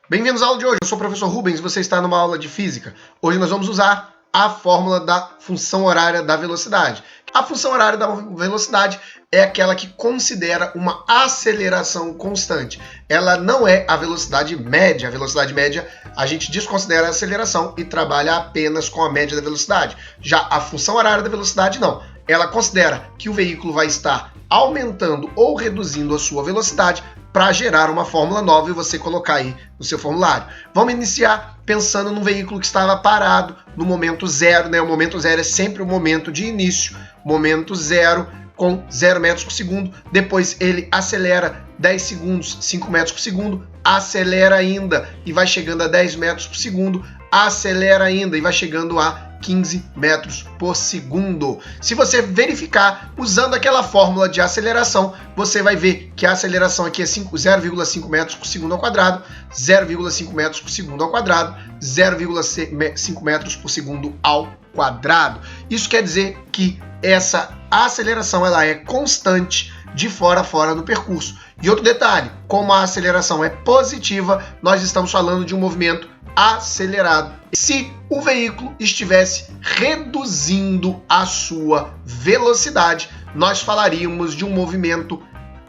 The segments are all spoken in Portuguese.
Bem-vindos à aula de hoje, eu sou o professor Rubens e você está numa aula de física. Hoje nós vamos usar a fórmula da função horária da velocidade. A função horária da velocidade é aquela que considera uma aceleração constante. Ela não é a velocidade média. A velocidade média a gente desconsidera a aceleração e trabalha apenas com a média da velocidade. Já a função horária da velocidade não. Ela considera que o veículo vai estar aumentando ou reduzindo a sua velocidade para gerar uma fórmula nova e você colocar aí no seu formulário. Vamos iniciar pensando num veículo que estava parado no momento zero, né? O momento zero é sempre o momento de início, momento zero com 0 metros por segundo, depois ele acelera 10 segundos, 5 metros por segundo, acelera ainda e vai chegando a 10 metros por segundo, acelera ainda e vai chegando a 15 metros por segundo. Se você verificar usando aquela fórmula de aceleração, você vai ver que a aceleração aqui é 0,5 metros por segundo ao quadrado, 0,5 metros por segundo ao quadrado, 0,5 metros por segundo ao quadrado. Isso quer dizer que essa aceleração ela é constante de fora a fora no percurso. E outro detalhe, como a aceleração é positiva, nós estamos falando de um movimento acelerado. Se o veículo estivesse reduzindo a sua velocidade, nós falaríamos de um movimento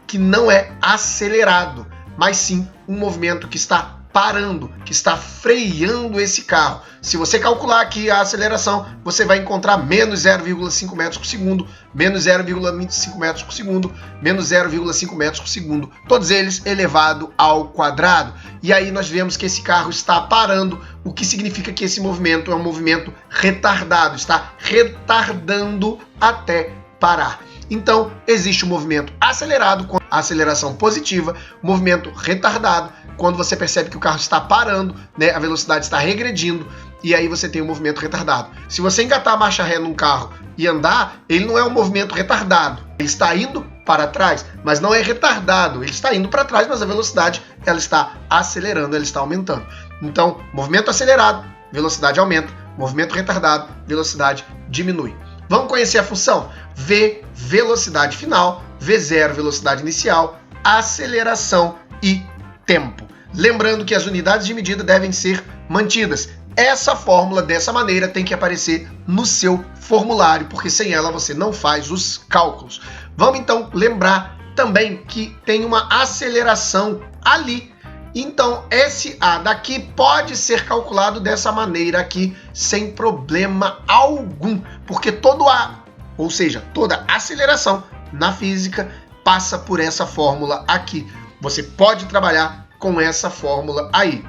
que não é acelerado, mas sim um movimento que está parando, que está freando esse carro. Se você calcular aqui a aceleração, você vai encontrar menos 0,5 metros por segundo, menos 0,25 metros por segundo, menos 0,5 metros por segundo, todos eles elevado ao quadrado. E aí nós vemos que esse carro está parando, o que significa que esse movimento é um movimento retardado, está retardando até parar. Então, existe o movimento acelerado com a aceleração positiva, movimento retardado, quando você percebe que o carro está parando, né, a velocidade está regredindo, e aí você tem um movimento retardado. Se você engatar a marcha ré num carro e andar, ele não é um movimento retardado. Ele está indo para trás, mas não é retardado. Ele está indo para trás, mas a velocidade ela está acelerando, ela está aumentando. Então, movimento acelerado, velocidade aumenta. Movimento retardado, velocidade diminui. Vamos conhecer a função? V, velocidade final, V0, velocidade inicial, aceleração e tempo. Lembrando que as unidades de medida devem ser mantidas. Essa fórmula, dessa maneira, tem que aparecer no seu formulário, porque sem ela você não faz os cálculos. Vamos então lembrar também que tem uma aceleração ali. Então, esse A daqui pode ser calculado dessa maneira aqui, sem problema algum, porque todo A, ou seja, toda aceleração na física passa por essa fórmula aqui. Você pode trabalhar com essa fórmula aí.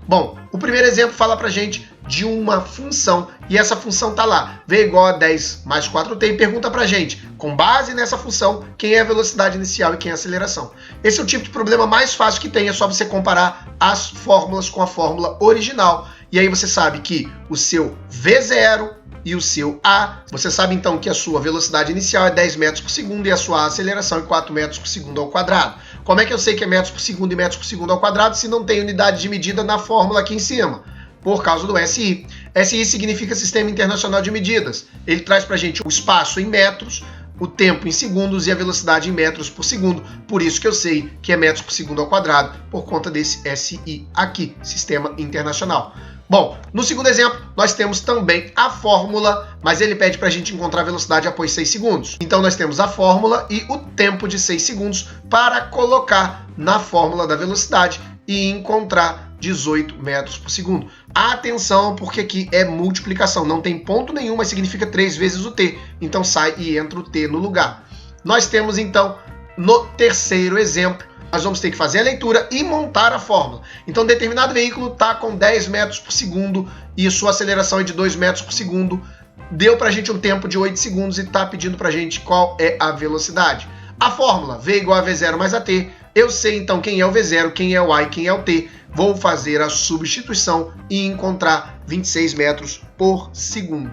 Bom, o primeiro exemplo fala pra gente de uma função, e essa função tá lá, v igual a 10 mais 4t, e pergunta pra gente, com base nessa função, quem é a velocidade inicial e quem é a aceleração. Esse é o tipo de problema mais fácil que tem, é só você comparar as fórmulas com a fórmula original, e aí você sabe que o seu V0 e o seu A, você sabe então que a sua velocidade inicial é 10 metros por segundo e a sua aceleração é 4 metros por segundo ao quadrado. Como é que eu sei que é metros por segundo e metros por segundo ao quadrado se não tem unidade de medida na fórmula aqui em cima? Por causa do SI. SI significa Sistema Internacional de Medidas. Ele traz pra gente o espaço em metros, o tempo em segundos e a velocidade em metros por segundo. Por isso que eu sei que é metros por segundo ao quadrado, por conta desse SI aqui, Sistema Internacional. Bom, no segundo exemplo, nós temos também a fórmula, mas ele pede para a gente encontrar a velocidade após 6 segundos. Então, nós temos a fórmula e o tempo de 6 segundos para colocar na fórmula da velocidade e encontrar 18 metros por segundo. Atenção, porque aqui é multiplicação, não tem ponto nenhum, mas significa 3 vezes o t. Então, sai e entra o t no lugar. Nós temos, então, no terceiro exemplo, nós vamos ter que fazer a leitura e montar a fórmula. Então, determinado veículo está com 10 metros por segundo e sua aceleração é de 2 metros por segundo. Deu para a gente um tempo de 8 segundos e está pedindo para a gente qual é a velocidade. A fórmula, V igual a V0 mais AT. Eu sei, então, quem é o V0, quem é o A e quem é o T. Vou fazer a substituição e encontrar 26 metros por segundo.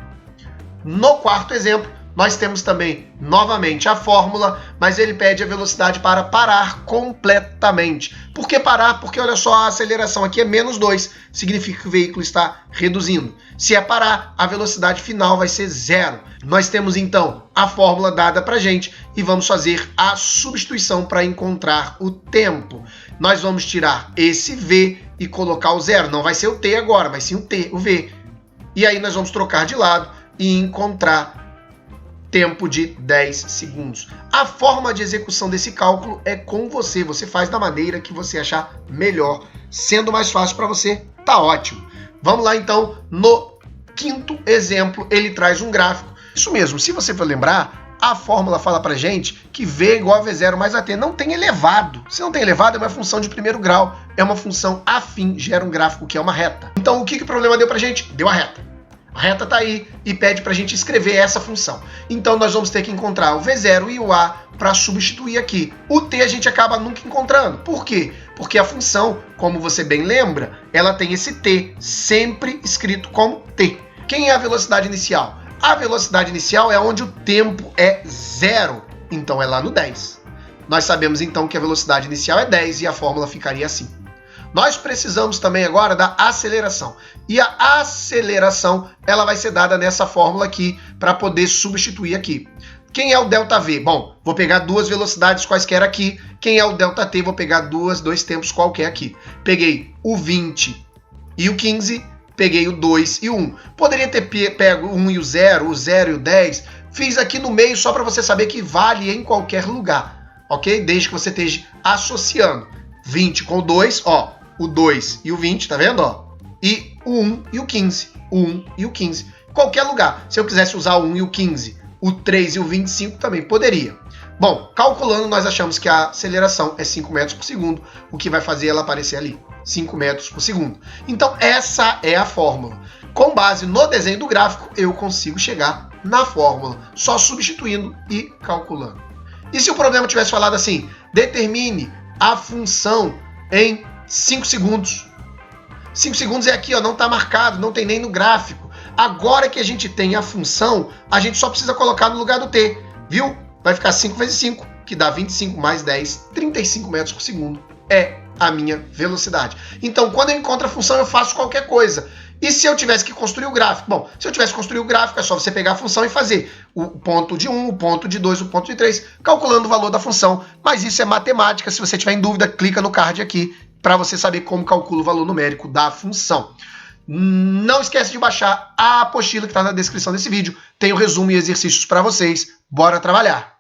No quarto exemplo, nós temos também, novamente, a fórmula, mas ele pede a velocidade para parar completamente. Por que parar? Porque, olha só, a aceleração aqui é menos 2, significa que o veículo está reduzindo. Se é parar, a velocidade final vai ser 0. Nós temos, então, a fórmula dada para a gente e vamos fazer a substituição para encontrar o tempo. Nós vamos tirar esse V e colocar o 0. Não vai ser o t agora, mas sim o v. E aí nós vamos trocar de lado e encontrar tempo de 10 segundos. A forma de execução desse cálculo é com você. Você faz da maneira que você achar melhor. Sendo mais fácil para você, tá ótimo. Vamos lá então, no quinto exemplo, ele traz um gráfico. Isso mesmo, se você for lembrar, a fórmula fala pra gente que v é igual a v0 mais at. Não tem elevado. Se não tem elevado, é uma função de primeiro grau. É uma função afim, gera um gráfico que é uma reta. Então, o que o problema deu pra gente? Deu a reta. A reta está aí e pede para a gente escrever essa função. Então nós vamos ter que encontrar o V0 e o A para substituir aqui. O T a gente acaba nunca encontrando. Por quê? Porque a função, como você bem lembra, ela tem esse T sempre escrito como T. Quem é a velocidade inicial? A velocidade inicial é onde o tempo é 0. Então é lá no 10. Nós sabemos então que a velocidade inicial é 10 e a fórmula ficaria assim. Nós precisamos também agora da aceleração. E a aceleração, ela vai ser dada nessa fórmula aqui, para poder substituir aqui. Quem é o ΔV? Bom, vou pegar duas velocidades quaisquer aqui. Quem é o ΔT? Vou pegar dois tempos qualquer aqui. Peguei o 20 e o 15, peguei o 2 e o 1. Poderia ter pego o 1 e o 0 e o 10. Fiz aqui no meio só para você saber que vale em qualquer lugar, ok? Desde que você esteja associando 20 com o 2, ó. O 2 e o 20, tá vendo? Ó? E o 1 e o 15. O 1 e o 15. Qualquer lugar. Se eu quisesse usar o 1 e o 15, o 3 e o 25 também poderia. Bom, calculando, nós achamos que a aceleração é 5 metros por segundo, o que vai fazer ela aparecer ali. 5 metros por segundo. Então, essa é a fórmula. Com base no desenho do gráfico, eu consigo chegar na fórmula, só substituindo e calculando. E se o problema tivesse falado assim, determine a função em 5 segundos. 5 segundos é aqui, ó, não está marcado, não tem nem no gráfico. Agora que a gente tem a função, a gente só precisa colocar no lugar do t, viu? Vai ficar 5 vezes 5, que dá 25 mais 10, 35 metros por segundo. É a minha velocidade. Então, quando eu encontro a função, eu faço qualquer coisa. E se eu tivesse que construir o gráfico? Bom, se eu tivesse que construir o gráfico, é só você pegar a função e fazer o ponto de 1, o ponto de 2, o ponto de 3, calculando o valor da função. Mas isso é matemática. Se você tiver em dúvida, clica no card aqui para você saber como calcula o valor numérico da função. Não esquece de baixar a apostila que está na descrição desse vídeo. Tem o resumo e exercícios para vocês. Bora trabalhar!